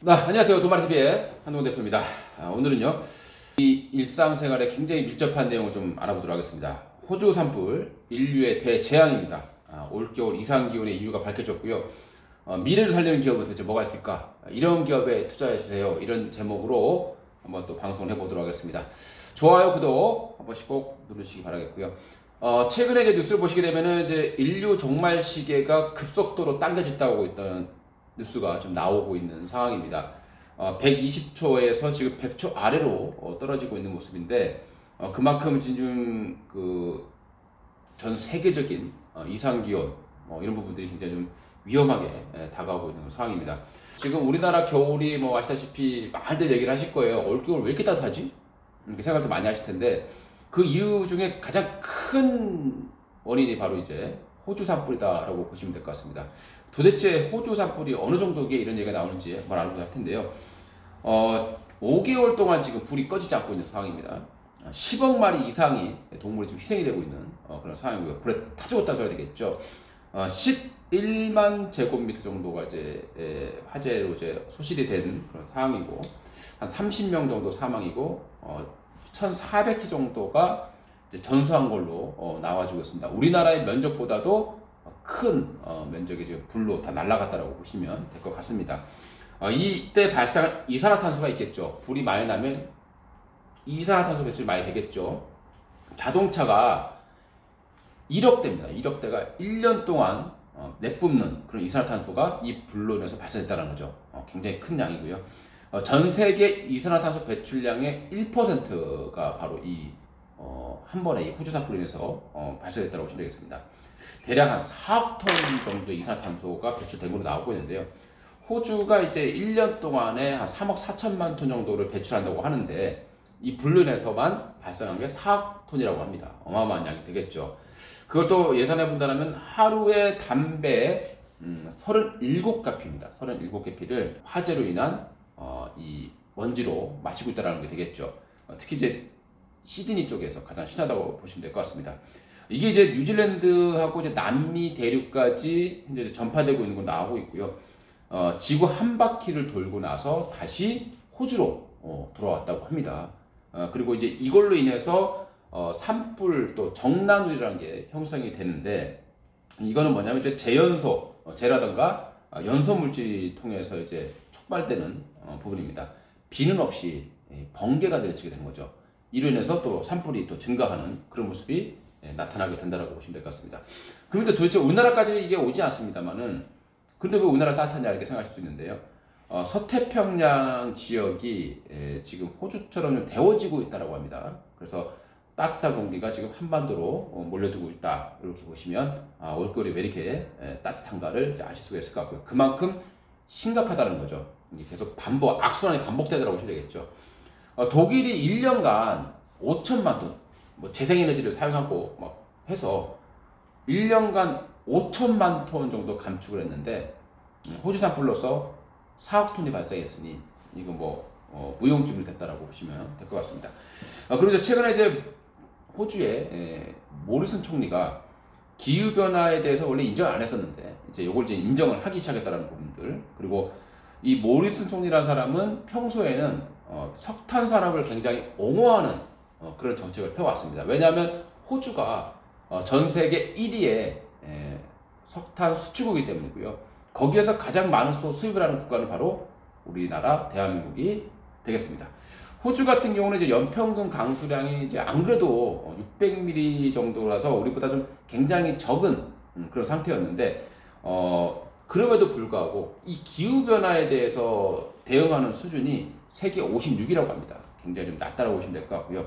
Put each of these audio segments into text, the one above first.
네, 안녕하세요. 도마TV의 한동훈 대표입니다. 오늘은요, 이 일상생활에 굉장히 밀접한 내용을 좀 알아보도록 하겠습니다. 호주 산불, 인류의 대재앙입니다. 올겨울 이상기온의 이유가 밝혀졌고요. 미래를 살리는 기업은 도대체 뭐가 있을까? 이런 기업에 투자해주세요. 이런 제목으로 한번 또 방송을 해보도록 하겠습니다. 좋아요, 구독 한 번씩 꼭 누르시기 바라겠고요. 최근에 이제 뉴스를 보시게 되면은 이제 인류 종말 시계가 급속도로 당겨졌다고 있던 뉴스가 좀 나오고 있는 상황입니다. 120초에서 지금 100초 아래로 떨어지고 있는 모습인데, 그만큼 지금 전 세계적인 이상 기온 이런 부분들이 굉장히 좀 위험하게 다가오고 있는 상황입니다. 지금 우리나라 겨울이 뭐 아시다시피 많이들 얘기를 하실 거예요. 올겨울 왜 이렇게 따뜻하지? 이렇게 생각도 많이 하실 텐데, 그 이유 중에 가장 큰 원인이 바로 이제 호주 산불이다라고 보시면 될 것 같습니다. 도대체 호주 산불이 어느 정도의 이런 얘기가 나오는지 한번 알아보도록 할 텐데요. 5개월 동안 지금 불이 꺼지지 않고 있는 상황입니다. 10억 마리 이상이 동물이 지금 희생이 되고 있는 그런 상황이고요. 불에 타 죽었다고 해야 되겠죠. 11만 제곱미터 정도가 이제 화재로 이제 소실이 된 그런 상황이고, 한 30명 정도 사망이고, 1,400티 정도가 이제 전소한 걸로 나와주고 있습니다. 우리나라의 면적보다도 큰 면적이 지금 불로 다 날아갔다라고 보시면 될 것 같습니다. 이때 발생한 이산화탄소가 있겠죠. 불이 많이 나면 이산화탄소 배출이 많이 되겠죠. 자동차가 1억 대입니다. 1억 대가 1년 동안 내뿜는 그런 이산화탄소가 이 불로 인해서 발생했다는 거죠. 굉장히 큰 양이고요. 전 세계 이산화탄소 배출량의 1%가 바로 한 번에 이 호주 산불로 인해서 발생했다고 보시면 되겠습니다. 대략 한 4억 톤 정도의 이산화탄소가 배출된 걸로 나오고 있는데요. 호주가 이제 1년 동안에 한 3억 4천만 톤 정도를 배출한다고 하는데, 이 불로 인해서만 발생한 게 4억 톤이라고 합니다. 어마어마한 양이 되겠죠. 그것도 예산해 본다면 하루에 담배 37개피입니다. 37개피를 화재로 인한 이 먼지로 마시고 있다는 게 되겠죠. 특히 이제 시드니 쪽에서 가장 심하다고 보시면 될 것 같습니다. 이게 이제 뉴질랜드하고 이제 남미 대륙까지 이제 전파되고 있는 건 나오고 있고요. 지구 한 바퀴를 돌고 나서 다시 호주로 돌아왔다고 합니다. 그리고 이제 이걸로 인해서 산불 또 정난울이라는 게 형성이 되는데, 이거는 뭐냐면 이제 재라든가 연소 물질이 통해서 이제 촉발되는 부분입니다. 비는 없이 번개가 내리치게 되는 거죠. 이로 인해서 또 산불이 또 증가하는 그런 모습이 나타나게 된다고 보시면 될 것 같습니다. 그런데 도대체 우리나라까지 이게 오지 않습니다만은, 근데 왜 우리나라 따뜻하냐 이렇게 생각하실 수 있는데요. 서태평양 지역이 지금 호주처럼 좀 데워지고 있다고 합니다. 그래서 따뜻한 공기가 지금 한반도로 몰려들고 있다, 이렇게 보시면 올겨울이 왜 이렇게 따뜻한가를 아실 수가 있을 것 같고요. 그만큼 심각하다는 거죠. 계속 악순환이 반복되더라고 보시면 되겠죠. 독일이 1년간 5천만 톤 재생에너지를 사용하고 막 해서 1년간 5천만 톤 정도 감축을 했는데, 호주 산불로서 4억 톤이 발생했으니 이거 무용지물 됐다라고 보시면 될 것 같습니다. 그리고 최근에 이제 호주의 모리슨 총리가 기후 변화에 대해서 원래 인정 안 했었는데 이제 이걸 이제 인정을 하기 시작했다는 부분들, 그리고 이 모리슨 총리라는 사람은 평소에는 석탄 산업을 굉장히 옹호하는 그런 정책을 펴왔습니다. 왜냐하면 호주가 전 세계 1위의 석탄 수출국이기 때문이고요. 거기에서 가장 많은 수입을 하는 국가는 바로 우리나라 대한민국이 되겠습니다. 호주 같은 경우는 이제 연평균 강수량이 이제 안 그래도 600mm 정도라서 우리보다 좀 굉장히 적은 그런 상태였는데, 그럼에도 불구하고 이 기후 변화에 대해서 대응하는 수준이 세계 56위라고 합니다. 굉장히 좀 낮다라고 보시면 될 것 같고요.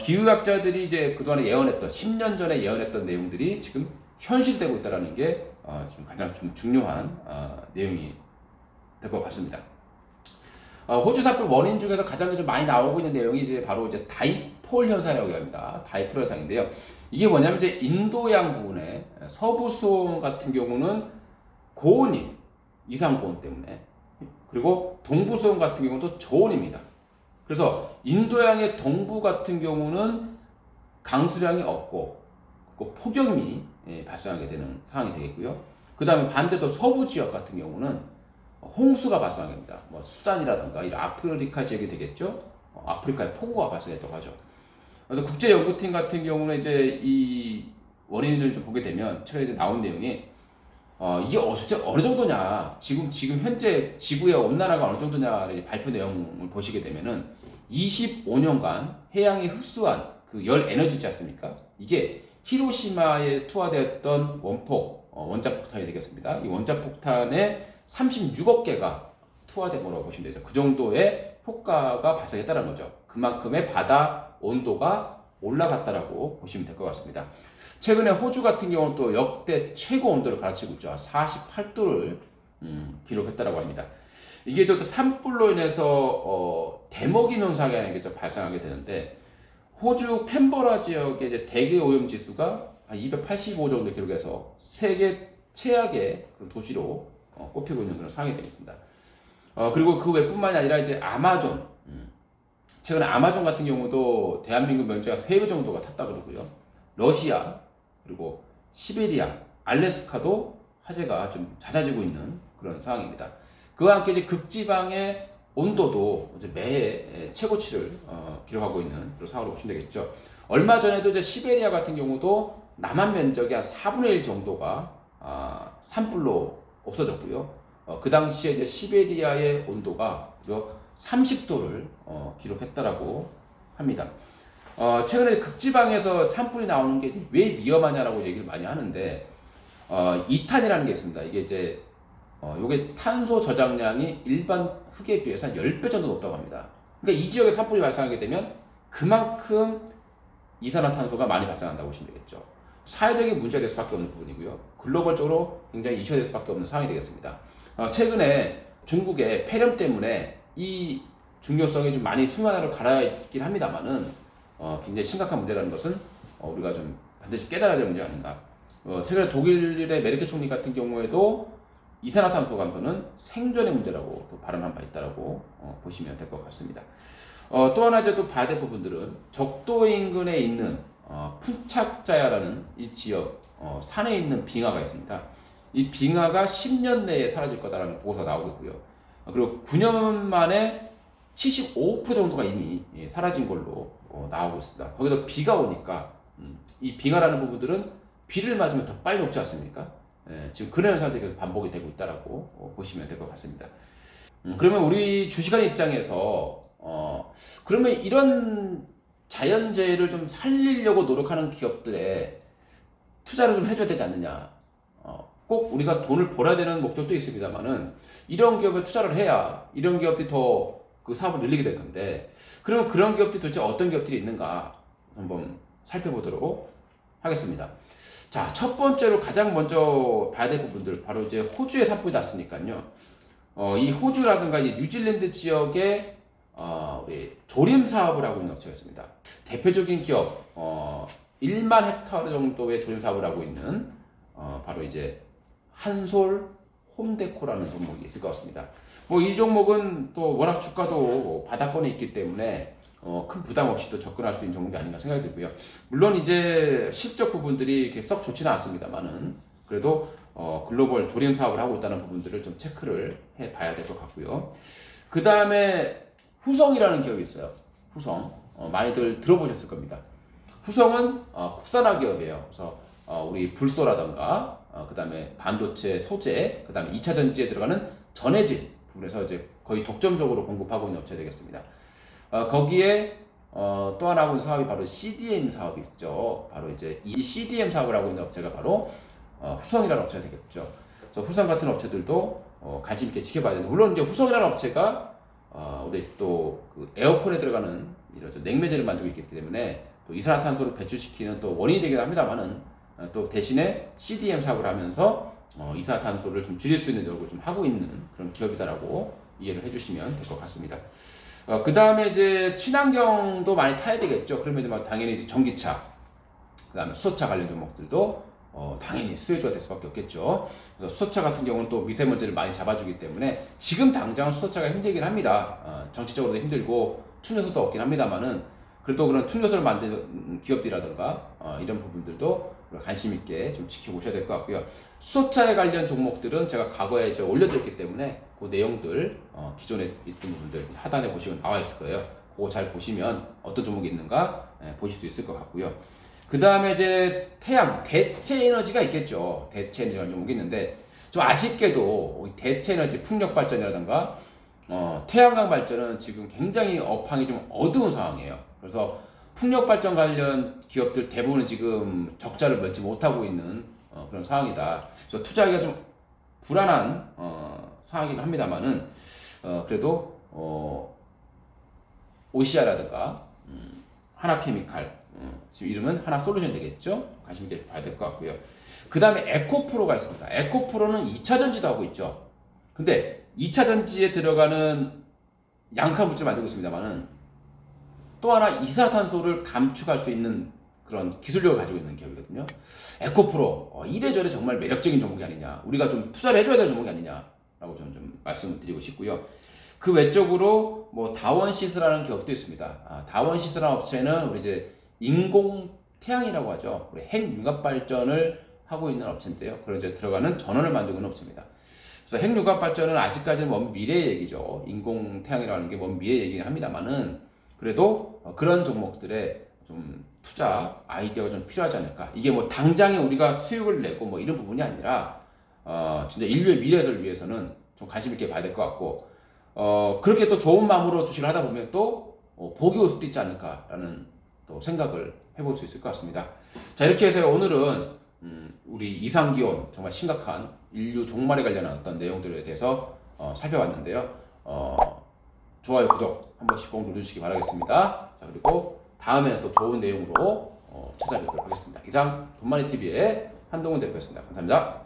기후학자들이 이제 그동안에 예언했던 10년 전에 예언했던 내용들이 지금 현실되고 있다는 게 지금 가장 좀 중요한 내용이 될 것 같습니다. 호주 산불 원인 중에서 가장 좀 많이 나오고 있는 내용이 이제 바로 이제 다이폴 현상이라고 합니다. 다이폴 현상인데요. 이게 뭐냐면 이제 인도양 부분에 서부 수온 같은 경우는 고온이 이상 고온 때문에, 그리고 동부 수온 같은 경우도 저온입니다. 그래서 인도양의 동부 같은 경우는 강수량이 없고 폭염이 발생하게 되는 상황이 되겠고요. 그 다음에 반대로 서부 지역 같은 경우는 홍수가 발생하게 됩니다. 뭐 수단이라든가 이 아프리카 지역이 되겠죠. 아프리카에 폭우가 발생했다고 하죠. 그래서 국제연구팀 같은 경우는 이제 이 원인을 좀 보게 되면 최근에 이제 나온 내용이 이게 어느 정도냐, 지금 현재 지구의 온난화가 어느 정도냐의 발표 내용을 보시게 되면은 25년간 해양이 흡수한 그 열 에너지 있지 않습니까? 이게 히로시마에 투하되었던 원자폭탄이 되겠습니다. 이 원자폭탄에 36억 개가 투하된 거라고 보시면 되죠. 그 정도의 효과가 발생했다는 거죠. 그만큼의 바다 온도가 올라갔다라고 보시면 될 것 같습니다. 최근에 호주 같은 경우는 또 역대 최고 온도를 갈아치고 있죠. 48도를 기록했다라고 합니다. 이게 또 산불로 인해서 대먹이 현상이 발생하게 되는데, 호주 캔버라 지역의 이제 대기 오염 지수가 285 정도 기록해서 세계 최악의 그런 도시로 꼽히고 있는 그런 상황이 되겠습니다. 그리고 그 외뿐만이 아니라 이제 아마존, 최근에 아마존 같은 경우도 대한민국 면적가 3배 정도가 탔다 그러고요. 러시아, 그리고 시베리아, 알래스카도 화재가 좀 잦아지고 있는 그런 상황입니다. 그와 함께 이제 극지방의 온도도 이제 매해 최고치를 기록하고 있는 그런 상황으로 보시면 되겠죠. 얼마 전에도 이제 시베리아 같은 경우도 남한 면적의 한 4분의 1 정도가 산불로 없어졌고요. 그 당시에 이제 시베리아의 온도가 무려 30도를 기록했다라고 합니다. 최근에 극지방에서 산불이 나오는 게 왜 위험하냐라고 얘기를 많이 하는데, 이탄이라는 게 있습니다. 이게 이제 요게 탄소 저장량이 일반 흙에 비해서 한 10배 정도 높다고 합니다. 그러니까 이 지역에 산불이 발생하게 되면 그만큼 이산화탄소가 많이 발생한다고 보시면 되겠죠. 사회적인 문제가 될 수밖에 없는 부분이고요. 글로벌적으로 굉장히 이슈가 될 수밖에 없는 상황이 되겠습니다. 최근에 중국의 폐렴 때문에 이 중요성이 좀 많이 수면으로 가라앉긴 합니다만은 굉장히 심각한 문제라는 것은 우리가 좀 반드시 깨달아야 될 문제 아닌가. 최근에 독일의 메르켈 총리 같은 경우에도 이산화탄소 감소는 생존의 문제라고 또 발언한 바 있다라고 보시면 될 것 같습니다. 또 하나 이제 또 봐야 될 부분들은 적도 인근에 있는 푼착자야라는 이 지역 산에 있는 빙하가 있습니다. 이 빙하가 10년 내에 사라질 거다라는 보고서가 나오고 있고요. 그리고 9년 만에 75% 정도가 이미 사라진 걸로 나오고 있습니다. 거기다 비가 오니까 이 빙하라는 부분들은 비를 맞으면 더 빨리 녹지 않습니까? 지금 그런 현상들이 계속 반복이 되고 있다라고 보시면 될 것 같습니다. 그러면 우리 주식하는 입장에서 그러면 이런 자연재해를 좀 살리려고 노력하는 기업들에 투자를 좀 해줘야 되지 않느냐. 꼭 우리가 돈을 벌어야 되는 목적도 있습니다만은 이런 기업에 투자를 해야 이런 기업들이 더 그 사업을 늘리게 될 건데, 그러면 그런 기업들이 도대체 어떤 기업들이 있는가 한번 살펴보도록 하겠습니다. 자, 첫 번째로 가장 먼저 봐야 될 부분들, 바로 이제 호주에 산불이 났으니까요. 이 호주라든가 이 뉴질랜드 지역에 우리 조림 사업을 하고 있는 업체가 있습니다. 대표적인 기업, 1만 헥타르 정도의 조림 사업을 하고 있는 바로 이제 한솔 홈데코라는 종목이 있을 것 같습니다. 뭐 이 종목은 또 워낙 주가도 바닥권에 있기 때문에 큰 부담 없이 또 접근할 수 있는 종목이 아닌가 생각이 들고요. 물론 이제 실적 부분들이 이렇게 썩 좋지는 않습니다만은 그래도 글로벌 조림 사업을 하고 있다는 부분들을 좀 체크를 해 봐야 될 것 같고요. 그 다음에 후성이라는 기업이 있어요. 후성. 많이들 들어보셨을 겁니다. 후성은 국산화 기업이에요. 그래서 우리 불소라던가 그 다음에 반도체 소재, 그 다음에 2차 전지에 들어가는 전해질 부분에서 이제 거의 독점적으로 공급하고 있는 업체 되겠습니다. 거기에 또 하나 하고 있는 사업이 바로 CDM 사업이 있죠. 바로 이제 이 CDM 사업을 하고 있는 업체가 바로 후성이라는 업체가 되겠죠. 그래서 후성 같은 업체들도 관심 있게 지켜봐야 되는데, 물론 이제 후성이라는 업체가 우리 또 그 에어컨에 들어가는 이런 냉매제를 만들고 있기 때문에 또 이산화탄소를 배출시키는 또 원인이 되기도 합니다만은 또 대신에 CDM 사업을 하면서 이산화탄소를 좀 줄일 수 있는 노력을 좀 하고 있는 그런 기업이다라고 이해를 해주시면 될 것 같습니다. 그 다음에 이제 친환경도 많이 타야 되겠죠. 그러면 이제 당연히 이제 전기차, 그 다음에 수소차 관련 종목들도 당연히 수혜주가 될 수밖에 없겠죠. 그래서 수소차 같은 경우는 또 미세먼지를 많이 잡아주기 때문에 지금 당장 수소차가 힘들긴 합니다. 정치적으로도 힘들고 충전소도 없긴 합니다만은 그래도 그런 충전소를 만드는 기업들이라든가 이런 부분들도 관심 있게 좀 지켜보셔야 될 것 같고요. 수소차에 관련 종목들은 제가 과거에 올려드렸기 때문에 그 내용들 기존에 있던 분들 하단에 보시면 나와 있을 거예요. 그거 잘 보시면 어떤 종목이 있는가 보실 수 있을 것 같고요. 그 다음에 이제 태양, 대체 에너지가 있겠죠. 대체 에너지라는 종목이 있는데 좀 아쉽게도 대체 에너지 풍력 발전이라든가 태양광 발전은 지금 굉장히 업황이 좀 어두운 상황이에요. 그래서 풍력 발전 관련 기업들 대부분은 지금 적자를 맺지 못하고 있는 그런 상황이다. 그래서 투자하기가 좀 불안한 상황이긴 합니다만은 그래도 오시아라든가 하나케미칼 지금 이름은 하나솔루션 되겠죠? 관심 있게 봐야 될 것 같고요. 그 다음에 에코프로가 있습니다. 에코프로는 2차 전지도 하고 있죠. 근데 2차 전지에 들어가는 양극화 물질을 만들고 있습니다만은 또 하나 이산화탄소를 감축할 수 있는 그런 기술력을 가지고 있는 기업이거든요. 에코프로 이래저래 정말 매력적인 종목이 아니냐, 우리가 좀 투자를 해줘야 될 종목이 아니냐라고 저는 좀 말씀을 드리고 싶고요. 그 외적으로 뭐 다원시스라는 기업도 있습니다. 다원시스라는 업체는 우리 이제 인공 태양이라고 하죠. 우리 핵융합 발전을 하고 있는 업체인데요. 그런 이제 들어가는 전원을 만들고 있는 업체입니다. 그래서 핵융합 발전은 아직까지는 먼 미래의 얘기죠. 인공 태양이라는 게 먼 미래의 얘기긴 합니다만은 그래도 그런 종목들에 좀 투자 아이디어가 좀 필요하지 않을까. 이게 뭐 당장에 우리가 수익을 내고 뭐 이런 부분이 아니라 진짜 인류의 미래를 위해서는 좀 관심 있게 봐야 될 것 같고 그렇게 또 좋은 마음으로 주식을 하다 보면 또 복이 올 수도 있지 않을까라는 또 생각을 해볼 수 있을 것 같습니다. 자, 이렇게 해서 오늘은 우리 이상기온 정말 심각한 인류 종말에 관련한 어떤 내용들에 대해서 살펴봤는데요. 좋아요, 구독 한 번씩 꼭 눌러주시기 바라겠습니다. 자, 그리고 다음에는 또 좋은 내용으로 찾아뵙도록 하겠습니다. 이상 돈마니TV의 한동훈 대표였습니다. 감사합니다.